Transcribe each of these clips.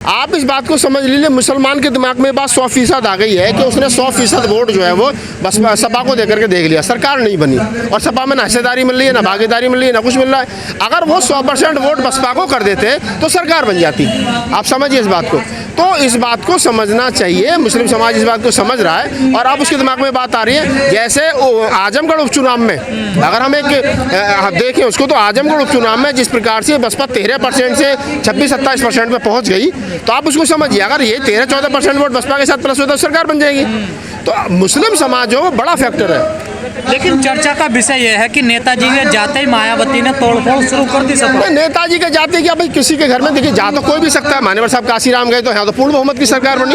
आप इस बात को समझ लीजिए, मुसलमान के दिमाग में बात 100% आ गई है कि उसने 100% वोट जो है वो बस सपा को देकर के देख लिया, सरकार नहीं बनी और सपा में ना हिस्सेदारी मिल रही है, ना भागीदारी मिल रही है, ना कुछ मिल रहा है। अगर वो 100% वोट बसपा को कर देते तो सरकार बन जाती। आप समझिए इस बात को। तो इस बात को समझना चाहिए, मुस्लिम समाज इस बात को समझ रहा है और अब उसके दिमाग में बात आ रही है। जैसे आजमगढ़ उपचुनाव में अगर हम एक देखें उसको, तो आजमगढ़ उपचुनाव में जिस प्रकार से बसपा 13% से 26-27% पे पहुंच गई, तो आप उसको समझिए, अगर ये 13-14% वोट बसपा के साथ प्लस होता तो सरकार बन जाएगी। तो मुस्लिम समाज जो बड़ा फैक्टर है। लेकिन चर्चा का विषय यह है कि नेताजी के जाते ही मायावती ने तोड़फोड़ शुरू कर दी सपा। नेताजी के जाते क्या भाई, किसी के घर में देखिए जा तो कोई भी सकता है। मान्यवर साहब काशीराम गए तो यहाँ तो पूर्ण बहुमत की सरकार बनी,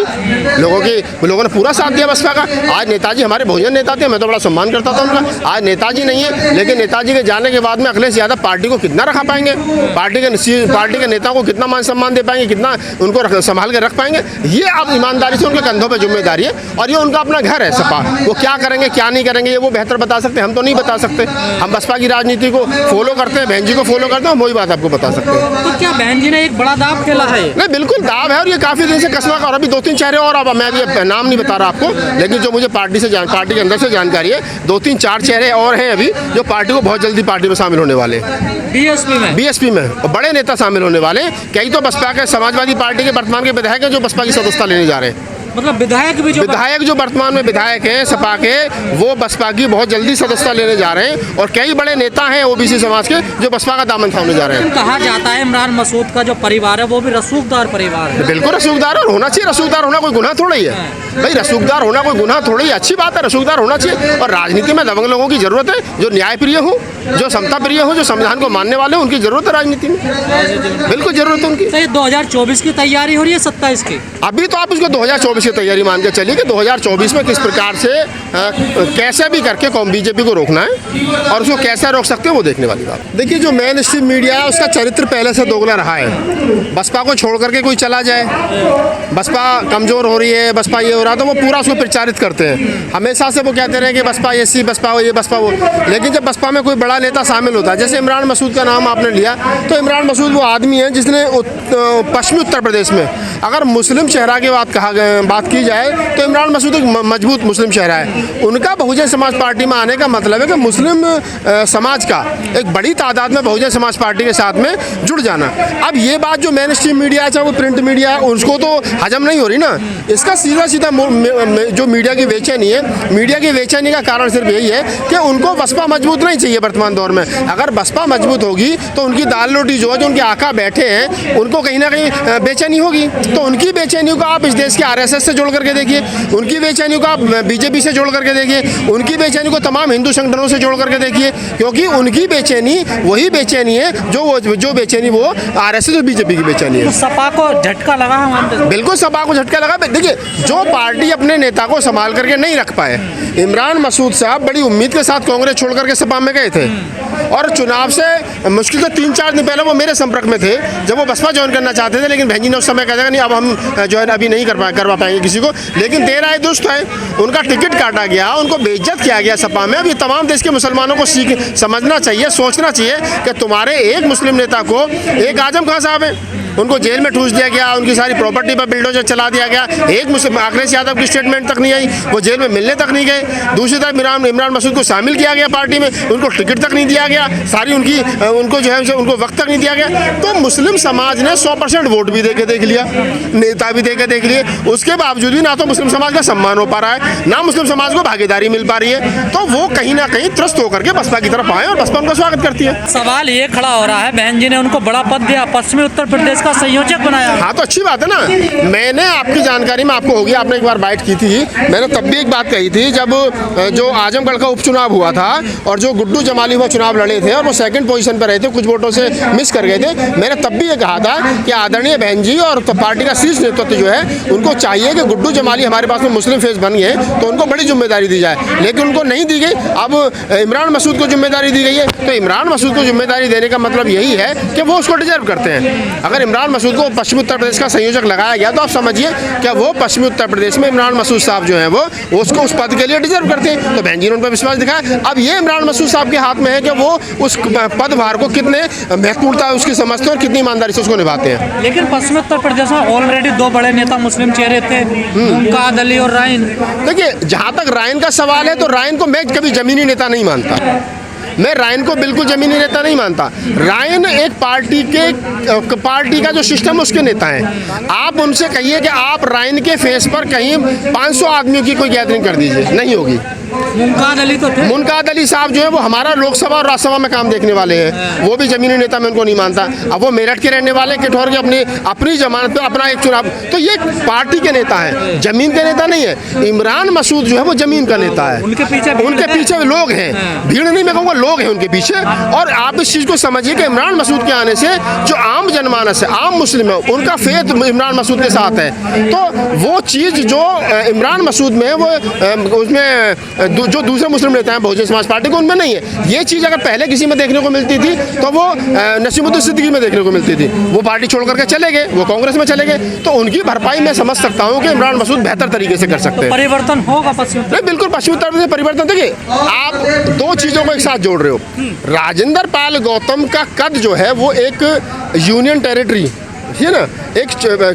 लोगों ने पूरा साथ दिया बसपा का। आज नेताजी हमारे बहुजन नेता थे, मैं तो बड़ा सम्मान करता था उनका। आज नेताजी नहीं है, लेकिन नेताजी के जाने के बाद में अखिलेश यादव पार्टी को कितना रखा पाएंगे, पार्टी के नेताओं को कितना मान सम्मान दे पाएंगे, कितना उनको संभाल के रख पाएंगे, ये अब ईमानदारी से उनके कंधों पर जिम्मेदारी है। और ये उनका अपना घर है सपा, वो क्या करेंगे क्या नहीं करेंगे ये वो बेहतर बता सकते हैं, हम तो नहीं बता सकते। हम बसपा की राजनीति को फॉलो करते हैं, बहन जी को फॉलो करते हैं, हम वही बात आपको बता सकते हैं। तो क्या बहन जी ने एक बड़ा दाव खेला है? नहीं, बिल्कुल दाव है और ये काफी दिन से कसवा का। और अभी 2-3 चेहरे और, अब मैं अभी नाम नहीं बता रहा आपको, लेकिन जो मुझे पार्टी के अंदर से जानकारी है, 2-3-4 चेहरे और हैं अभी जो पार्टी को बहुत जल्दी पार्टी में शामिल होने वाले हैं। बीएसपी में और बड़े नेता शामिल होने वाले। कई तो बसपा के समाजवादी पार्टी के वर्तमान के विधायक हैं जो बसपा की सदस्यता लेने जा रहे हैं। मतलब विधायक जो वर्तमान में विधायक हैं सपा के, वो बसपा की बहुत जल्दी सदस्यता लेने जा रहे हैं। और कई बड़े नेता हैं ओबीसी समाज के जो बसपा का दामन थामने जा रहे हैं। कहा जाता है इमरान मसूद का जो परिवार है वो भी रसूखदार परिवार है। बिल्कुल रसूखदार होना चाहिए। रसूखदार होना कोई गुनाह थोड़ा ही है भाई, रसूखदार होना कोई गुनाह थोड़ा ही, अच्छी बात है, रसूखदार होना चाहिए। और राजनीति में दबंग लोगों की जरूरत है, जो न्याय प्रिय हो, जो समता प्रिय हो, जो संविधान को मानने वाले हो, उनकी जरूरत है राजनीति में, बिल्कुल जरूरत है उनकी। 2024 की तैयारी हो रही है 27 की। अभी तो आप उसको 2024 की तैयारी मान के चलिए कि 2024 में किस प्रकार से कैसे भी करके बीजेपी को रोकना है और उसको कैसे रोक सकते हैं वो देखने वाली बात। देखिए, जो मेन स्ट्रीम मीडिया है उसका चरित्र पहले से दोगला रहा है। बसपा को छोड़ करके कोई चला जाए, बसपा कमजोर हो रही है, बसपा ये हो रहा, तो वो पूरा उसको प्रचारित करते हैं। हमेशा से वो कहते रहे कि बसपा ऐसी, बसपा वो, ये बसपा वो। लेकिन जब बसपा में कोई बड़ा नेता शामिल होता है, जैसे इमरान मसूद का नाम आपने लिया, तो इमरान मसूद वो आदमी है जिसने पश्चिमी उत्तर प्रदेश में, अगर मुस्लिम चेहरा की बात की जाए तो इमरान मसूद एक मजबूत मुस्लिम चेहरा है। उनका बहुजन समाज पार्टी में आने का मतलब है कि मुस्लिम समाज का एक बड़ी तादाद में बहुजन समाज पार्टी के साथ में जुड़ जाना। अब ये बात जो मेन स्ट्रीम मीडिया है, चाहे वो प्रिंट मीडिया है, उसको तो हजम नहीं हो रही ना। इसका सीधा जो मीडिया की बेचैनी है, मीडिया की बेचैनी का कारण सिर्फ यही है कि उनको बसपा मजबूत नहीं चाहिए वर्तमान दौर में। अगर बसपा मजबूत होगी तो उनकी दाल रोटी जो है, जो उनके आका बैठे हैं, उनको कहीं ना कहीं बेचैनी होगी। तो उनकी बेचैनी को आप इस देश के आरएसएस से जोड़ करके देखिए, उनकी बेचैनी को आप बीजेपी से जोड़ करके देखिए, उनकी बेचैनी को तमाम हिंदू संगठनों से जोड़ करके देखिए, क्योंकि उनकी बेचैनी वही बेचैनी है जो बेचैनी वो आरएसएस और बीजेपी की बेचैनी है। तो सपा को झटका लगा है। बिल्कुल सपा को झटका लगा। देखिए, जो पार्टी अपने नेता को संभाल करके नहीं रख पाए, इमरान मसूद साहब बड़ी उम्मीद के साथ कांग्रेस छोड़ करके सपा में गए थे और चुनाव से मुश्किल से 3-4 दिन पहले वो मेरे संपर्क में थे जब वो बसपा ज्वाइन करना चाहते थे, लेकिन बहन जी ने उस समय कहा नहीं, अब हम ज्वाइन अभी नहीं करवा पाएंगे किसी को। लेकिन देर आए दुरुस्त है, उनका टिकट काटा गया, उनको बेइज्जत किया गया सपा में। अब ये तमाम देश के मुसलमानों को समझना चाहिए, सोचना चाहिए कि तुम्हारे एक मुस्लिम नेता को, एक आजम खान साहब है, उनको जेल में ठूस दिया गया, उनकी सारी प्रॉपर्टी पर बिल्डोजर चला दिया गया। एक मुस्लिम अखिलेश यादव की स्टेटमेंट तक नहीं आई, वो जेल में मिलने तक नहीं गए। दूसरी तरफ इमरान मसूद को शामिल किया गया पार्टी में, उनको टिकट तक नहीं दिया गया, सारी उनको जो है उनको वक्त तक नहीं दिया गया। तो मुस्लिम समाज ने 100% वोट भी देके देख लिया, नेता भी देके देख लिए, उसके बावजूद भी ना तो मुस्लिम समाज का सम्मान हो पा रहा है, ना मुस्लिम समाज को भागीदारी मिल पा रही है। तो वो कहीं ना कहीं त्रस्त होकर के बसपा की तरफ आए और बसपा उनका स्वागत करती है। सवाल ये खड़ा हो रहा है, बहन जी ने उनको बड़ा पद दिया, पश्चिमी उत्तर प्रदेश का संयोजक बनाया। हाँ, तो अच्छी बात है ना। मैंने आपकी जानकारी में आपको होगी, आपने एक बार बाइट की थी, मैंने तब भी एक बात कही थी, जब जो आजमगढ़ का उपचुनाव हुआ था और जो गुड्डू जमाली वो चुनाव लड़े थे और वो सेकंड पोजीशन पर रहे थे, कुछ वोटों से मिस कर गए थे, मैंने तब भी ये कहा था कि आदरणीय बहन जी और पार्टी का शीर्ष नेतृत्व जो है उनको चाहिए कि गुड्डू जमाली हमारे पास में मुस्लिम फेस बन गए तो उनको बड़ी जिम्मेदारी दी जाए, लेकिन उनको नहीं दी गई। अब इमरान मसूद को जिम्मेदारी दी गई है, तो इमरान मसूद को जिम्मेदारी देने का मतलब यही है कि वो उसको डिजर्व करते हैं। अगर इमरान मसूद को पश्चिमी उत्तर प्रदेश का संयोजक लगाया गया, तो आप समझिए क्या वो पश्चिमी उत्तर प्रदेश में इमरान मसूद साहब जो हैं वो उसको उस पद के लिए डिजर्व करते हैं। तो बहन जी ने उन पर विश्वास दिखाया। अब ये इमरान मसूद साहब के हाथ में है कि वो उस पदभार को कितने महत्वपूर्णता उसकी समझते हैं और कितनी ईमानदारी से उसको निभाते हैं। लेकिन पश्चिमी उत्तर प्रदेश में ऑलरेडी दो बड़े नेता मुस्लिम चेहरे थे, मुमताज अली और रायन। देखिए, जहाँ तक रायन का सवाल है तो रायन को मैं कभी जमीनी नेता नहीं मानता। मैं रायन को बिल्कुल जमीनी नेता नहीं मानता। रायन एक पार्टी का जो सिस्टम उसके नेता हैं। आप उनसे कहिए कि आप रायन के फेस पर कहीं 500 आदमियों की कोई गैदरिंग कर दीजिए, नहीं होगी। मुमताज अली तो थे। मुमताज अली साहब जो है वो हमारा लोकसभा और राज्यसभा में काम देखने वाले हैं, वो भी जमीनी नेता मैं उनको नहीं मानता। अब वो मेरठ के रहने वाले किठौर के अपनी जमानत पे अपना एक चुनाव, तो ये पार्टी के नेता हैं, जमीन के नेता नहीं है। इमरान मसूद जो है वो जमीन का नेता है। उनके पीछे लोग हैं, भीड़ नहीं मैं कहूँगा, लोग हैं उनके पीछे। और आप इस चीज़ को समझिए कि इमरान मसूद के आने से जो आम जनमानस है, आम मुस्लिम है, उनका फेथ इमरान मसूद के साथ है। तो वो चीज़ जो इमरान मसूद में है वो उसमें जो दूसरे मुस्लिम नेता हैं बहुजन समाज पार्टी को, उनमें नहीं है। ये चीज़ अगर पहले किसी में देखने को मिलती थी तो वो नसीमुद्दीन सिद्दीकी में देखने को मिलती थी। वो पार्टी छोड़ करके चले गए, वो कांग्रेस में चले गए। तो उनकी भरपाई मैं समझ सकता हूँ कि इमरान मसूद बेहतर तरीके से कर सकते हैं। परिवर्तन होगा पश्चिम नहीं, बिल्कुल पश्चिमी उत्तर प्रदेश परिवर्तन। देखिए, आप दो चीज़ों को एक साथ जोड़ रहे हो। राजेंद्र पाल गौतम का कद जो है वो एक यूनियन टेरिटरी है ना, एक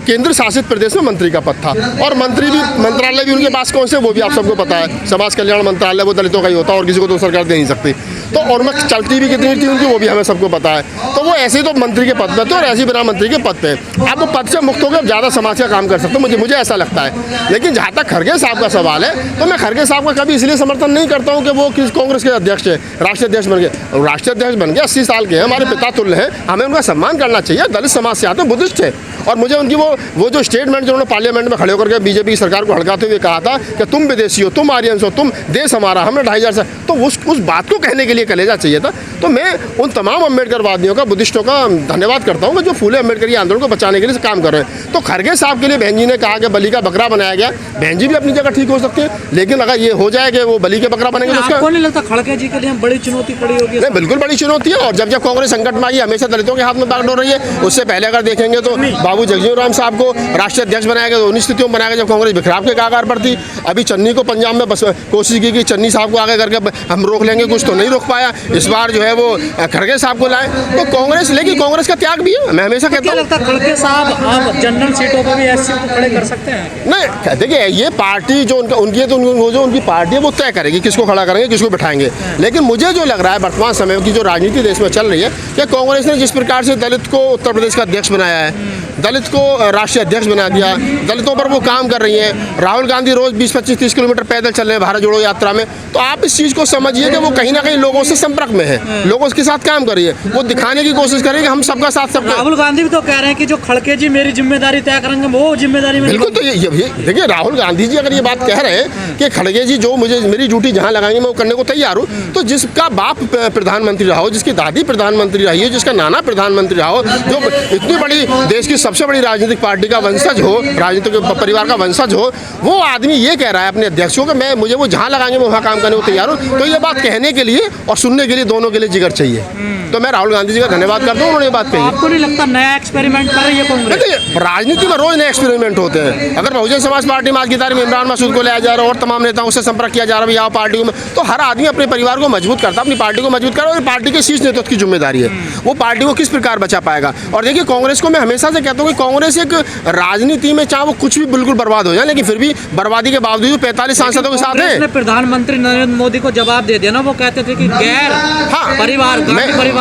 केंद्र शासित प्रदेश में मंत्री का पद था, और मंत्रालय भी उनके पास कौन से वो भी आप सबको पता है। समाज कल्याण मंत्रालय वो दलितों का ही होता है और किसी को तो सरकार दे नहीं सकती। तो और मैं चलती भी कितनी थी उनकी वो भी हमें सबको पता है। तो वो ऐसे ही तो मंत्री के पद पे थे और ऐसे ही बिना मंत्री के पद पे। अब वो पद से मुक्त होकर ज़्यादा समाज का काम कर सकते हो, मुझे ऐसा लगता है। लेकिन जहाँ तक खड़गे साहब का सवाल है तो मैं खड़गे साहब का कभी इसलिए समर्थन नहीं करता हूँ कि वो किस कांग्रेस के अध्यक्ष है, राष्ट्रीय अध्यक्ष बन गए। राष्ट्रीय अध्यक्ष बन गए, 80 साल के हैं, हमारे पिता तुल्य हैं, हमें उनका सम्मान करना चाहिए। दलित समाज से आते, बुद्धिस्ट है। और मुझे उनकी वो जो स्टेटमेंट जो उन्होंने पार्लियामेंट में खड़े होकर के बीजेपी की सरकार को हड़काते हुए कहा था कि तुम विदेशी हो, तुम आर्यंस हो, तुम देश हमारा, हमने 2500 साल, तो उस बात को कहने के लिए कलेजा चाहिए था। तो मैं उन तमाम अम्बेडकरवादियों का, बुद्धिस्टों का धन्यवाद करता हूँ जो फूले अम्बेडकर आंदोलन को बचाने के लिए काम कर रहे हैं। तो खड़गे साहब के लिए बहन जी ने कहा कि बलि का बकरा बनाया गया, बहन जी भी अपनी जगह ठीक हो सकती है। लेकिन अगर ये हो जाए कि वो बलि के बकरा बनेंगे तो आपको नहीं लगता खड़गे जी के लिए बड़ी चुनौती खड़ी होगी? नहीं, बिल्कुल बड़ी चुनौती है। और जब कांग्रेस संकट में आई, हमेशा दलितों के हाथ में बागडोर रही है। उससे पहले अगर देखेंगे तो बाबू जगजीवन राम साहब को राष्ट्रीय अध्यक्ष बनाया गया, उन स्थितियों में बनाया गया जब कांग्रेस बिखराव के कागार पर थी। अभी चन्नी को पंजाब में बस कोशिश की कि चन्नी साहब को आगे करके हम रोक लेंगे, कुछ तो नहीं रोक पाया। इस बार जो है वो खड़गे साहब को लाए। तो कांग्रेस, लेकिन कांग्रेस का त्याग भी है। मैं हमेशा कहता हूँ खड़गे साहब आप जनरल सीटों पर भी एससी को खड़े कर सकते हैं। नहीं, देखिए, ये पार्टी जो उनकी है तो वो जो उनकी पार्टी है वो तय करेगी किसको खड़ा करेंगे, किसको बिठाएंगे। लेकिन मुझे जो लग रहा है वर्तमान समय की जो राजनीति देश में चल रही है कि कांग्रेस ने जिस प्रकार से दलित को उत्तर प्रदेश का अध्यक्ष बनाया है, दलित को राष्ट्रीय अध्यक्ष बना दिया, दलितों पर वो काम कर रही है। राहुल गांधी रोज 20-25-30 किलोमीटर पैदल चल रहे हैं भारत जोड़ो यात्रा में। तो आप इस चीज़ को समझिए कि वो कहीं ना कहीं लोगों से संपर्क में है, लोगों के साथ काम कर रही है। वो दिखाने की कोशिश करें कि हम सबका साथ सबका। राहुल गांधी भी तो कह रहे हैं कि जो खड़गे जी मेरी जिम्मेदारी तय करेंगे वो जिम्मेदारी में। बिल्कुल। तो ये देखिए, राहुल गांधी जी अगर ये बात कह रहे हैं कि खड़गे जी जो मुझे मेरी ड्यूटी जहाँ लगाएंगे मैं वो करने को तैयार हूँ, तो जिसका बाप प्रधानमंत्री रहा हो, जिसकी दादी प्रधानमंत्री रही है, जिसका नाना प्रधानमंत्री रहा हो, जो इतनी बड़ी देश की सबसे बड़ी राजनीतिक पार्टी का वंशज हो, राजनीतिक परिवार का वंशज हो, वो आदमी ये कह रहा है अपने अध्यक्ष को कि मुझे वो जहाँ लगाएंगे मैं वहाँ काम करने को तैयार हूँ। तो ये बात कहने के लिए और सुनने के लिए दोनों के लिए जिगर चाहिए। तो मैं राहुल गांधी जी का धन्यवाद करता हूँ, उन्होंने ये बात कही। आपको नहीं लगता नया एक्सपेरिमेंट कर रही है कांग्रेस? राजनीति में रोज नए एक्सपेरिमेंट होते हैं। अगर बहुजन समाज पार्टी में आज की तारीख में इमरान मसूद को लाया जा रहा है और तमाम नेताओं से संपर्क किया जा रहा है यहाँ पार्टी में, तो हर आदमी अपने परिवार को मजबूत करता है, अपनी पार्टी को मजबूत करता है। और पार्टी के शीर्ष नेतृत्व की जिम्मेदारी है वो पार्टी को किस प्रकार बचा पाएगा। और देखिए, कांग्रेस को मैं हमेशा से कहता हूँ कि कांग्रेस एक राजनीति में चाहे वो कुछ भी बिल्कुल बर्बाद हो जाए, लेकिन फिर भी बर्बादी के बावजूद 45 सांसदों के साथ है। प्रधानमंत्री नरेंद्र मोदी को जवाब दे दिया ना, वो कहते थे कि गैर परिवार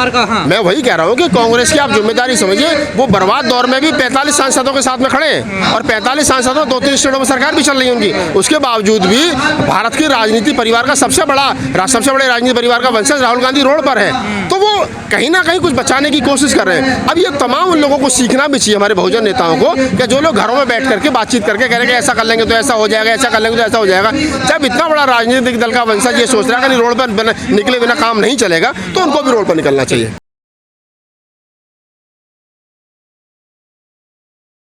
का। मैं वही कह रहा हूँ कि कांग्रेस की आप जिम्मेदारी समझिए। वो बर्बाद दौर में भी 45 सांसदों के साथ में खड़े हैं और 45 सांसदों 2-3 स्टेटों में सरकार भी चल रही है उनकी। उसके बावजूद भी भारत की राजनीति परिवार का सबसे बड़े राजनीति परिवार का वंशज राहुल गांधी रोड पर है। तो वो कहीं ना कहीं कुछ बचाने की कोशिश कर रहे हैं। अब ये तमाम उन लोगों को सीखना भी चाहिए, हमारे बहुजन नेताओं को, कि जो लोग घरों में बैठ करके बातचीत करके कह रहे हैं ऐसा कर लेंगे तो ऐसा हो जाएगा, ऐसा कर लेंगे तो ऐसा हो जाएगा। जब इतना बड़ा राजनीतिक दल का वंशज ये सोच रहा है कि रोड पर निकले बिना काम नहीं चलेगा, तो उनको भी रोड पर निकलना चाहिए।